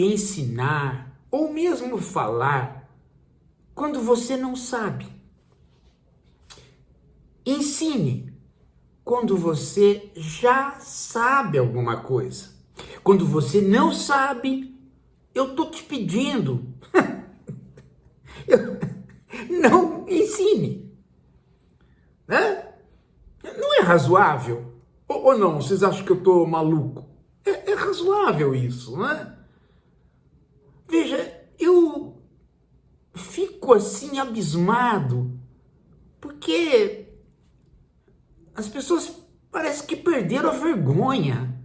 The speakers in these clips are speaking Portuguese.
ensinar ou mesmo falar quando você não sabe. Ensine quando você já sabe alguma coisa. Quando você não sabe, eu estou te pedindo, não ensine. Né? Não é razoável? Ou não? Vocês acham que eu estou maluco? É razoável isso, né? Veja, eu fico assim abismado, porque as pessoas parecem que perderam a vergonha.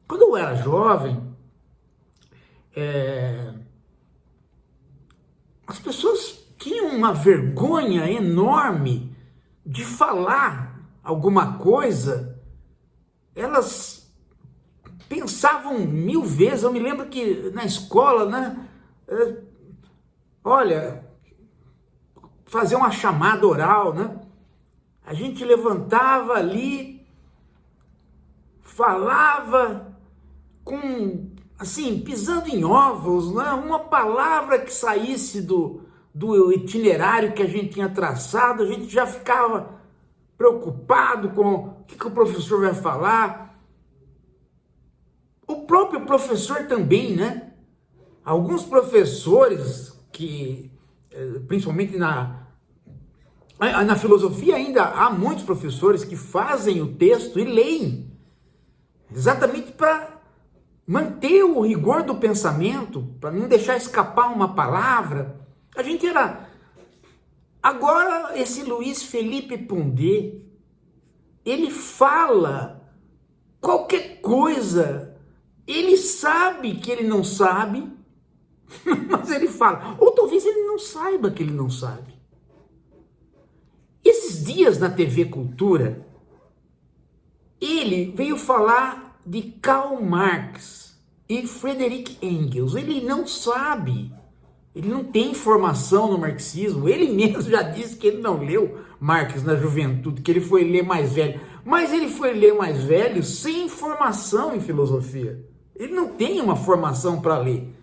Quando eu era jovem, as pessoas tinham uma vergonha enorme de falar alguma coisa. Elas pensavam 1000 vezes. Eu me lembro que na escola, né? Olha, fazer uma chamada oral, né? A gente levantava ali, falava com, assim, pisando em ovos, né? Uma palavra que saísse do itinerário que a gente tinha traçado, a gente já ficava preocupado com o que o professor vai falar. O próprio professor também, né? Alguns professores que, principalmente na filosofia ainda há muitos professores que fazem o texto e leem, exatamente para manter o rigor do pensamento, para não deixar escapar uma palavra. A gente era... Agora, esse Luiz Felipe Pondé, ele fala qualquer coisa, ele sabe que ele não sabe, mas ele fala. Ou talvez ele não saiba que ele não sabe. Esses dias na TV Cultura, ele veio falar de Karl Marx e Friedrich Engels. Ele não sabe, ele não tem formação no marxismo. Ele mesmo já disse que ele não leu Marx na juventude, que ele foi ler mais velho. Mas ele foi ler mais velho sem formação em filosofia. Ele não tem uma formação para ler.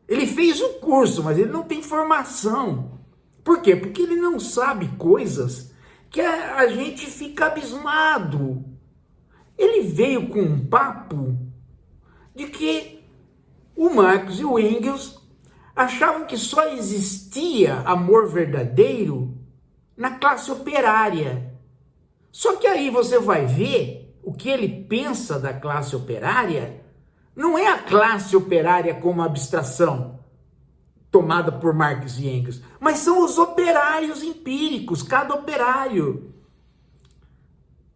Ele fez o curso, mas ele não tem formação. Por quê? Porque ele não sabe coisas que a gente fica abismado. Ele veio com um papo de que o Marx e o Engels achavam que só existia amor verdadeiro na classe operária. Só que aí você vai ver o que ele pensa da classe operária. Não é a classe operária como abstração tomada por Marx e Engels, mas são os operários empíricos, cada operário.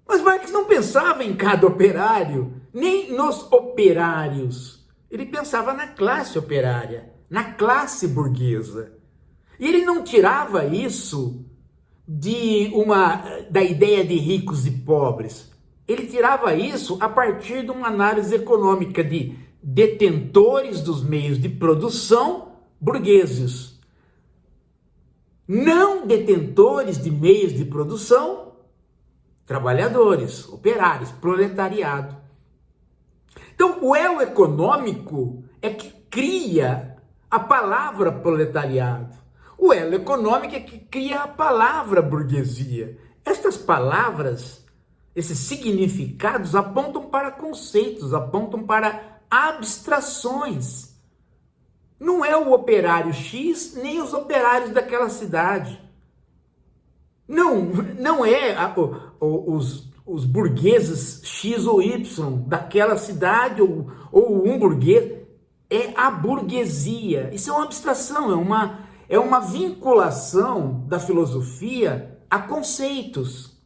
Mas Marx não pensava em cada operário, nem nos operários. Ele pensava na classe operária, na classe burguesa. E ele não tirava isso da ideia de ricos e pobres. Ele tirava isso a partir de uma análise econômica de detentores dos meios de produção burgueses, não detentores de meios de produção, trabalhadores, operários, proletariado. Então, o elo econômico é que cria a palavra proletariado. O elo econômico é que cria a palavra burguesia. Estas palavras, esses significados apontam para conceitos, apontam para abstrações. Não é o operário X, nem os operários daquela cidade. Não é os burgueses X ou Y daquela cidade, ou um burguês. É a burguesia. Isso é uma abstração, é uma vinculação da filosofia a conceitos.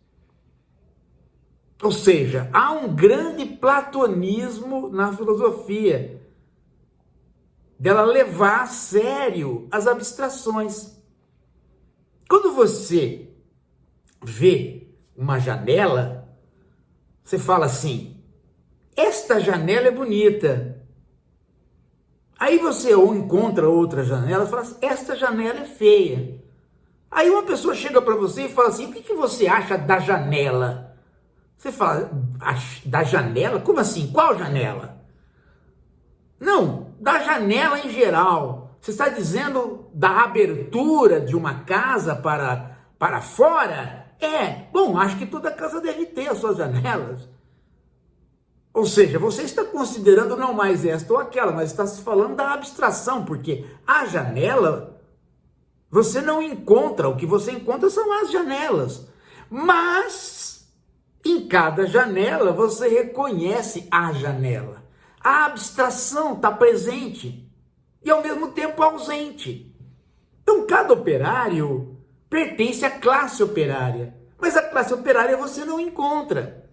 Ou seja, há um grande platonismo na filosofia, dela levar a sério as abstrações. Quando você vê uma janela, você fala assim, esta janela é bonita. Aí você ou encontra outra janela e fala assim, esta janela é feia. Aí uma pessoa chega para você e fala assim, o que você acha da janela? Você fala, da janela? Como assim? Qual janela? Não, da janela em geral. Você está dizendo da abertura de uma casa para fora? Bom, acho que toda casa deve ter as suas janelas. Ou seja, você está considerando não mais esta ou aquela, mas está se falando da abstração, porque a janela, você não encontra, o que você encontra são as janelas. Mas, em cada janela, você reconhece a janela. A abstração está presente e, ao mesmo tempo, ausente. Então, cada operário pertence à classe operária, mas a classe operária você não encontra.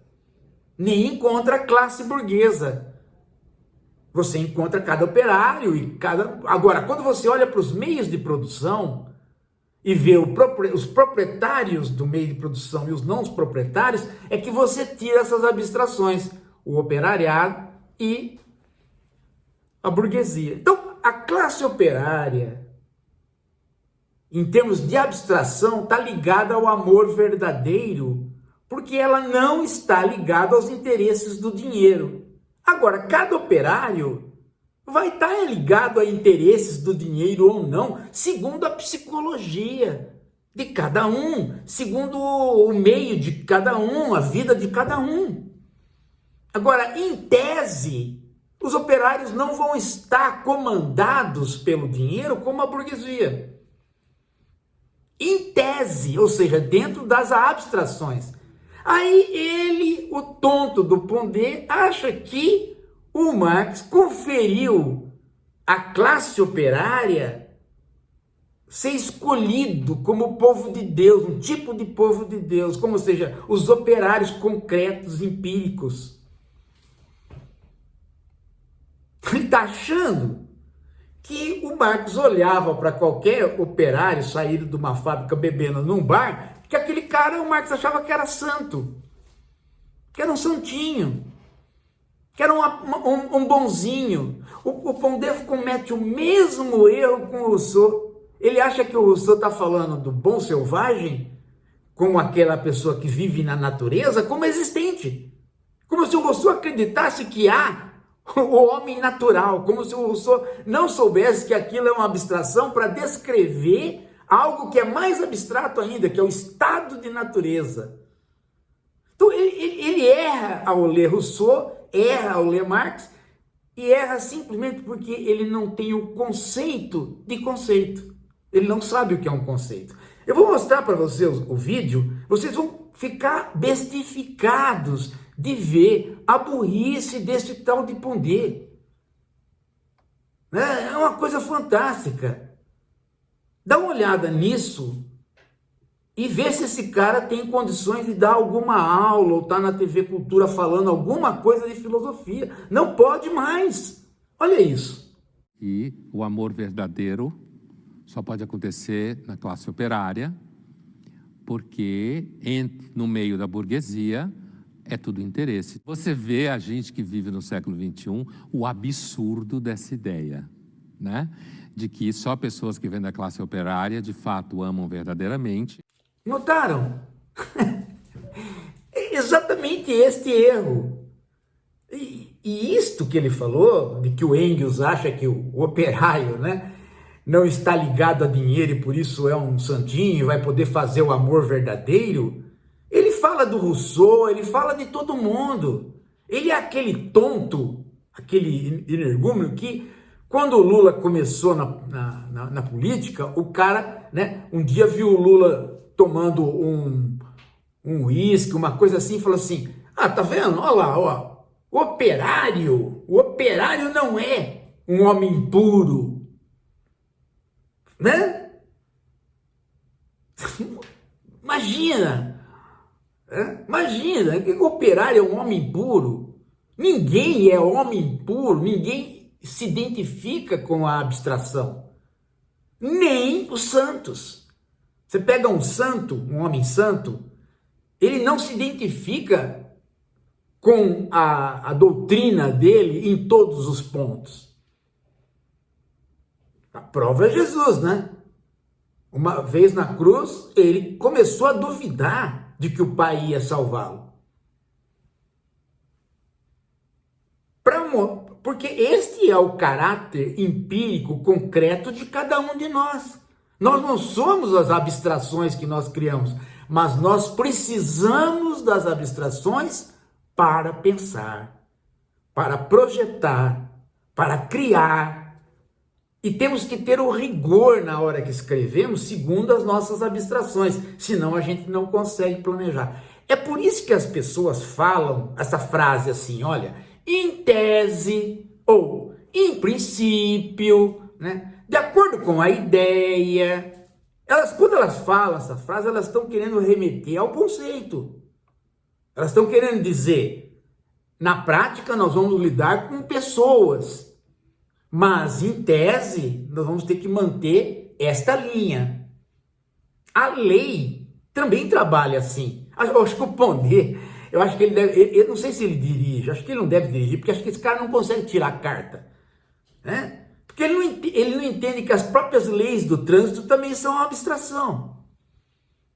Nem encontra a classe burguesa. Você encontra cada operário e cada... Agora, quando você olha para os meios de produção e vê os proprietários do meio de produção e os não proprietários, é que você tira essas abstrações, o operariado e a burguesia. Então, a classe operária, em termos de abstração, está ligada ao amor verdadeiro, porque ela não está ligada aos interesses do dinheiro. Agora, cada operário vai estar ligado a interesses do dinheiro ou não, segundo a psicologia de cada um, segundo o meio de cada um, a vida de cada um. Agora, em tese, os operários não vão estar comandados pelo dinheiro como a burguesia. Em tese, ou seja, dentro das abstrações. Aí ele, o tonto do Pondé, acha que o Marx conferiu à classe operária ser escolhido como povo de Deus, um tipo de povo de Deus, como seja, os operários concretos, empíricos. Ele está achando que o Marx olhava para qualquer operário saído de uma fábrica bebendo num bar, que aquele cara, o Marx achava que era santo, que era um santinho, que era um bonzinho. O Pondé comete o mesmo erro com o Rousseau. Ele acha que o Rousseau está falando do bom selvagem, como aquela pessoa que vive na natureza, como existente. Como se o Rousseau acreditasse que há o homem natural, como se o Rousseau não soubesse que aquilo é uma abstração para descrever algo que é mais abstrato ainda, que é o estado de natureza. Então ele erra ao ler Rousseau, erra ao ler Marx, e erra simplesmente porque ele não tem o conceito de conceito. Ele não sabe o que é um conceito. Eu vou mostrar para vocês o vídeo, vocês vão ficar bestificados de ver a burrice desse tal de Pondé. É uma coisa fantástica. Dá uma olhada nisso e vê se esse cara tem condições de dar alguma aula ou tá na TV Cultura falando alguma coisa de filosofia. Não pode mais. Olha isso. E o amor verdadeiro só pode acontecer na classe operária, porque no meio da burguesia é tudo interesse. Você vê a gente que vive no século XXI, o absurdo dessa ideia, né? De que só pessoas que vêm da classe operária de fato amam verdadeiramente. Notaram? É exatamente este erro. E isto que ele falou, de que o Engels acha que o operário, né, não está ligado a dinheiro e por isso é um santinho e vai poder fazer o amor verdadeiro, ele fala do Rousseau, ele fala de todo mundo. Ele é aquele tonto, aquele energúmeno que, quando o Lula começou na política, o cara, né, um dia viu o Lula tomando um uísque, uma coisa assim, e falou assim, tá vendo? Olha lá, ó, o operário não é um homem puro, né? Imagina, que o operário é um homem puro. Ninguém é homem puro, ninguém se identifica com a abstração. Nem os santos. Você pega um santo, um homem santo, ele não se identifica com a doutrina dele em todos os pontos. A prova é Jesus, né? Uma vez na cruz, ele começou a duvidar de que o Pai ia salvá-lo. Porque este é o caráter empírico, concreto de cada um de nós. Nós não somos as abstrações que nós criamos, mas nós precisamos das abstrações para pensar, para projetar, para criar. E temos que ter o rigor na hora que escrevemos, segundo as nossas abstrações, senão a gente não consegue planejar. É por isso que as pessoas falam essa frase assim, olha, em tese ou em princípio, né? De acordo com a ideia. Quando elas falam essa frase, elas estão querendo remeter ao conceito. Elas estão querendo dizer, na prática nós vamos lidar com pessoas, mas em tese nós vamos ter que manter esta linha. A lei também trabalha assim. Eu acho que o Pondé, eu acho que ele deve, eu não sei se ele dirige, acho que ele não deve dirigir, porque acho que esse cara não consegue tirar a carta, né? Porque ele não entende que as próprias leis do trânsito também são uma abstração.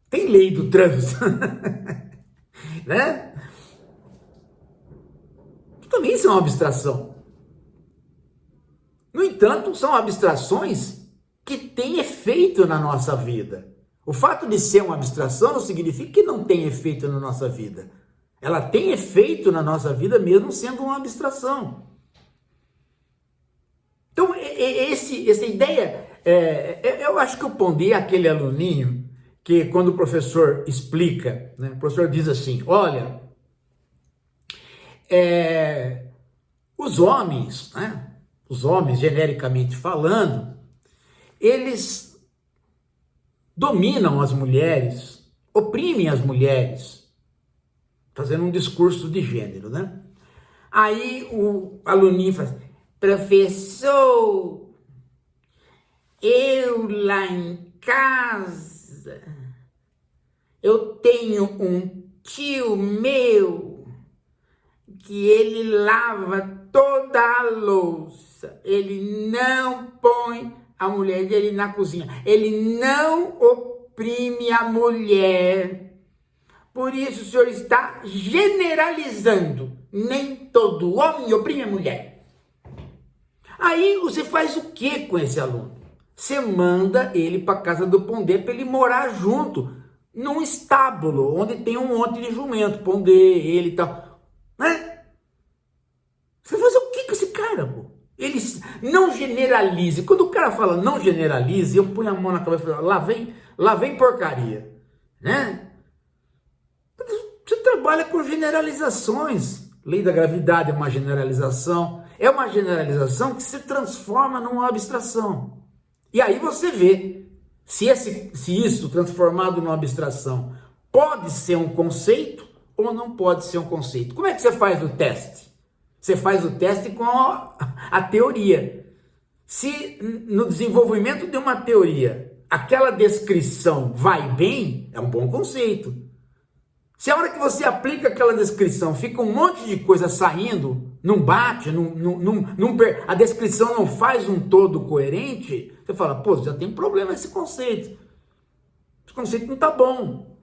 Tem lei do trânsito, né? Que também são uma abstração. No entanto, são abstrações que têm efeito na nossa vida. O fato de ser uma abstração não significa que não tem efeito na nossa vida. Ela tem efeito na nossa vida mesmo sendo uma abstração. Então, essa ideia, eu acho que o Pondé é aquele aluninho que quando o professor explica, né, o professor diz assim, olha, os homens, né, os homens genericamente falando, eles dominam as mulheres, oprimem as mulheres, fazendo um discurso de gênero, né? Aí o aluninho faz, professor, eu lá em casa, eu tenho um tio meu que ele lava toda a louça, ele não põe a mulher dele na cozinha, ele não oprime a mulher. Por isso o senhor está generalizando, nem todo homem oprime a mulher. Aí você faz o que com esse aluno? Você manda ele para a casa do Pondé para ele morar junto, num estábulo, onde tem um monte de jumento, Pondé, ele e tal. Né? Você vai fazer o que com esse cara, pô? Ele não generalize. Quando o cara fala não generalize, eu ponho a mão na cabeça e falo, lá vem porcaria. Né? Você trabalha com generalizações. Lei da gravidade é uma generalização. É uma generalização que se transforma numa abstração. E aí você vê se isso transformado numa abstração pode ser um conceito ou não pode ser um conceito. Como é que você faz o teste? Você faz o teste com a teoria. Se no desenvolvimento de uma teoria aquela descrição vai bem, é um bom conceito. Se a hora que você aplica aquela descrição fica um monte de coisa saindo, não bate, a descrição não faz um todo coerente, você fala, pô, já tem problema esse conceito. Esse conceito não está bom.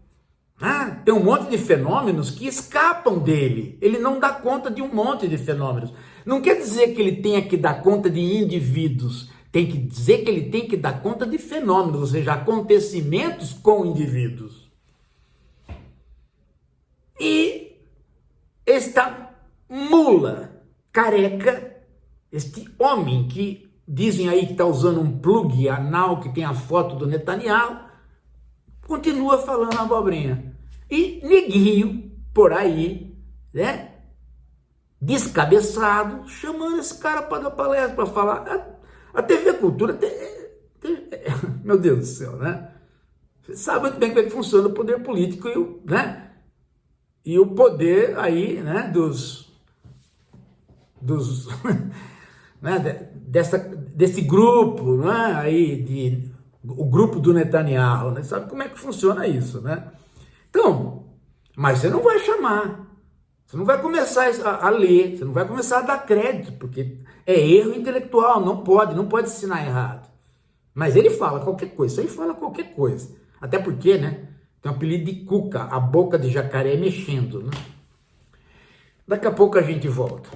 Tem um monte de fenômenos que escapam dele. Ele não dá conta de um monte de fenômenos. Não quer dizer que ele tenha que dar conta de indivíduos. Tem que dizer que ele tem que dar conta de fenômenos, ou seja, acontecimentos com indivíduos. E esta mula careca, este homem que dizem aí que está usando um plug anal que tem a foto do Netanyahu, continua falando abobrinha. E neguinho, por aí, né, descabeçado, chamando esse cara para dar palestra, para falar. A TV Cultura, meu Deus do céu, né? Você sabe muito bem como é que funciona o poder político e o poder aí, né, né, desse grupo, né, aí o grupo do Netanyahu, né? Sabe como é que funciona isso, né? Então, mas você não vai chamar, você não vai começar a ler, você não vai começar a dar crédito, porque é erro intelectual, não pode ensinar errado. Mas ele fala qualquer coisa, isso aí fala qualquer coisa. Até porque, né, tem um apelido de Cuca, a boca de jacaré mexendo, né? Daqui a pouco a gente volta.